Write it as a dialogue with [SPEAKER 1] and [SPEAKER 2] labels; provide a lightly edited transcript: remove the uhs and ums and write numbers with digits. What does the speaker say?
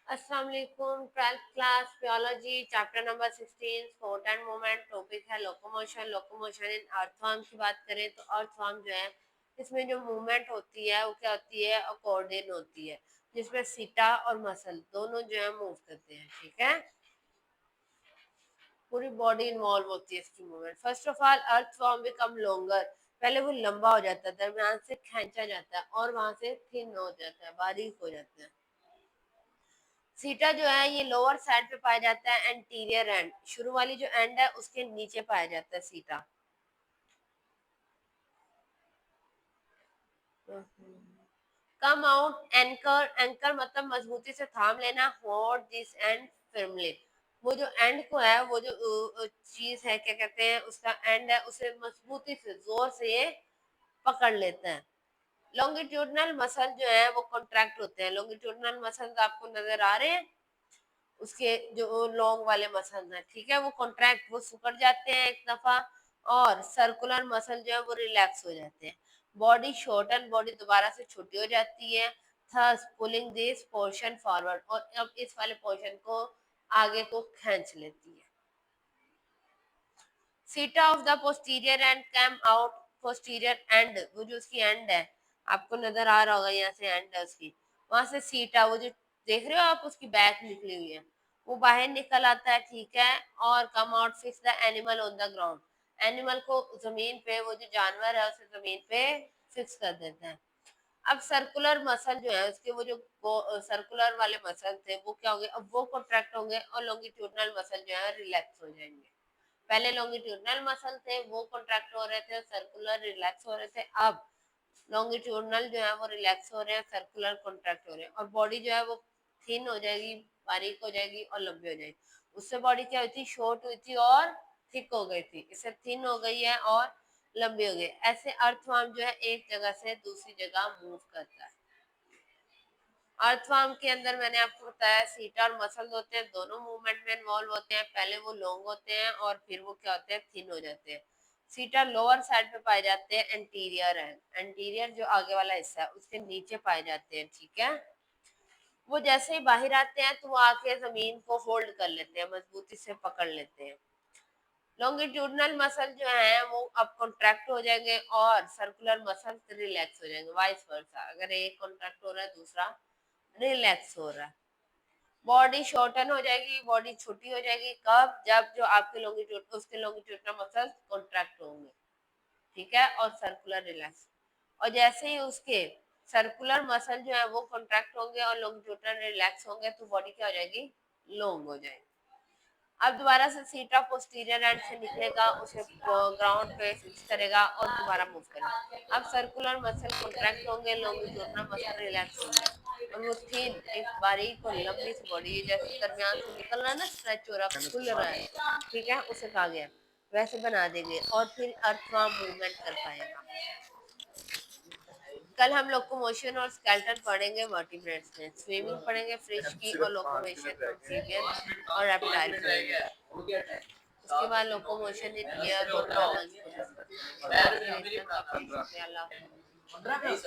[SPEAKER 1] अस्सलाम वालेकुम। 12th class biology chapter number 16 sport and movement. Topic है लोकोमोशन। लोकोमोशन इन earthworm की बात करें तो अर्थवर्म जो है इसमें जो मूवमेंट होती है वो क्या होती है, अकॉर्डिन होती है, जिसमें सीटा और मसल दोनों जो है मूव करते हैं। ठीक है, पूरी बॉडी इन्वॉल्व होती है इसकी movement. First of all earthworm become longer. पहले वो लंबा हो जाता है, दरमियान से खींचा जाता है और वहां से थिन हो जाता है, बारीक हो जाता है। सीटा जो है ये लोअर साइड पे पाया जाता है, एंटीरियर एंड, शुरू वाली जो एंड है उसके नीचे पाया जाता है सीटा। Come out anchor. एंकर मतलब मजबूती से थाम लेना। Hold this and firmly. वो जो एंड को है, वो जो चीज है, क्या कहते हैं, उसका एंड है, उसे मजबूती से जोर से ये पकड़ लेता है। लॉन्गिट्यूडनल मसल जो है वो कॉन्ट्रैक्ट होते हैं। लॉन्गिट्यूडनल मसल आपको नजर आ रहे हैं, उसके जो लॉन्ग वाले मसल हैं, ठीक है, वो कॉन्ट्रैक्ट, वो सिकुड़ जाते हैं एक दफा। और सर्कुलर मसल जो है वो रिलैक्स हो जाते हैं। बॉडी शॉर्टन, बॉडी दोबारा से छोटी हो जाती है। Thus pulling this portion forward, और अब इस वाले पोर्शन को आगे को खींच लेती है। Seta of the posterior end come out. Posterior end, वो जो उसकी एंड है, आपको नजर आ रहा होगा, यहाँ से एंड है उसकी, वहां से सीटा, वो जो देख रहे हो आप, उसकी बैक निकली हुई है, वो बाहर निकल आता है। ठीक है, और come out fix the animal on the ground. Animal को जमीन पे, वो जो जानवर है उसे जमीन पे फिक्स कर देता है। अब सर्कुलर मसल जो है उसके, वो जो सर्कुलर वाले मसल थे वो क्या होंगे, अब वो कॉन्ट्रैक्ट होंगे और लॉन्गिट्यूडनल मसल जो है रिलैक्स हो जाएंगे। पहले लॉन्गिट्यूडनल मसल थे वो कॉन्ट्रैक्ट हो रहे थे, सर्कुलर रिलैक्स हो रहे थे। अब लॉन्गिट्यूडनल जो है वो रिलैक्स हो रहे हैं, सर्कुलर कॉन्ट्रैक्ट हो रहे हैं, और बॉडी जो है वो थिन हो जाएगी, बारीक हो जाएगी और लंबी हो जाएगी। उससे बॉडी क्या हुई थी, शॉर्ट हुई थी और थिक हो गई थी, इससे थिन हो गई है और लंबी हो गई। ऐसे अर्थवर्म जो है एक जगह से दूसरी जगह मूव करता है। अर्थवर्म के अंदर मैंने आपको बताया सीटा और मसल होते हैं, दोनों मूवमेंट में इन्वॉल्व होते हैं। पहले वो लॉन्ग होते हैं और फिर वो क्या होते हैं, थिन हो जाते हैं। सीटा लोअर साइड पे पाए जाते हैं, एंटीरियर है, एंटीरियर जो आगे वाला हिस्सा है उसके नीचे पाए जाते हैं। ठीक है, वो जैसे ही बाहर आते हैं तो वो आके जमीन को होल्ड कर लेते हैं, मजबूती से पकड़ लेते हैं। लॉन्गिट्यूडनल मसल जो है वो अब कॉन्ट्रैक्ट हो जाएंगे और सर्कुलर मसल रिलैक्स हो जाएंगे, वाइस वर्सा। अगर एक कॉन्ट्रैक्ट हो रहा है दूसरा रिलैक्स हो रहा है। बॉडी शॉर्टन हो जाएगी, बॉडी छोटी हो जाएगी, कब, जब जो आपके लॉन्गिट्यूड, उसके लॉन्गिट्यूडनल मसल कॉन्ट्रैक्ट होंगे। ठीक है, और सर्कुलर रिलैक्स। और जैसे ही उसके सर्कुलर मसल जो है वो कॉन्ट्रैक्ट होंगे और लॉन्गिट्यूडनल रिलैक्स होंगे तो बॉडी क्या हो जाएगी, लॉन्ग हो जाएगी। अब दोबारा से सीटा पोस्टीरियर एंड से निकलेगा, उसे ग्राउंड पे फिक्स करेगा और दोबारा मूव करेगा। अब सर्कुलर मसल कॉन्ट्रैक्ट होंगे, लॉन्गिट्यूडनल मसल रिलैक्स होंगे, और वो थिन, एक बारीक और लंबी सी बॉडी, जैसे दरमियान से निकल रहा है ना, स्ट्रेच हो रहा है, खुल रहा है, ठीक है, उसे कहा गया वैसे बना देंगे और फिर अर्थवर्म मूवमेंट कर पाएगा। कल हम लोकोमोशन और स्केलेटन पढ़ेंगे वर्टिब्रेट्स में, स्विमिंग पढ़ेंगे फिश की, और लोकोमोशन एम्फीबियन और रेप्टाइल पढ़ेंगे। उसके बाद लोकोमोशन इन एयर और मैमल्स को डिस्कस करेंगे। आज के लिए इतना काफी है। शुक्रिया, अल्लाह हाफ़िज़।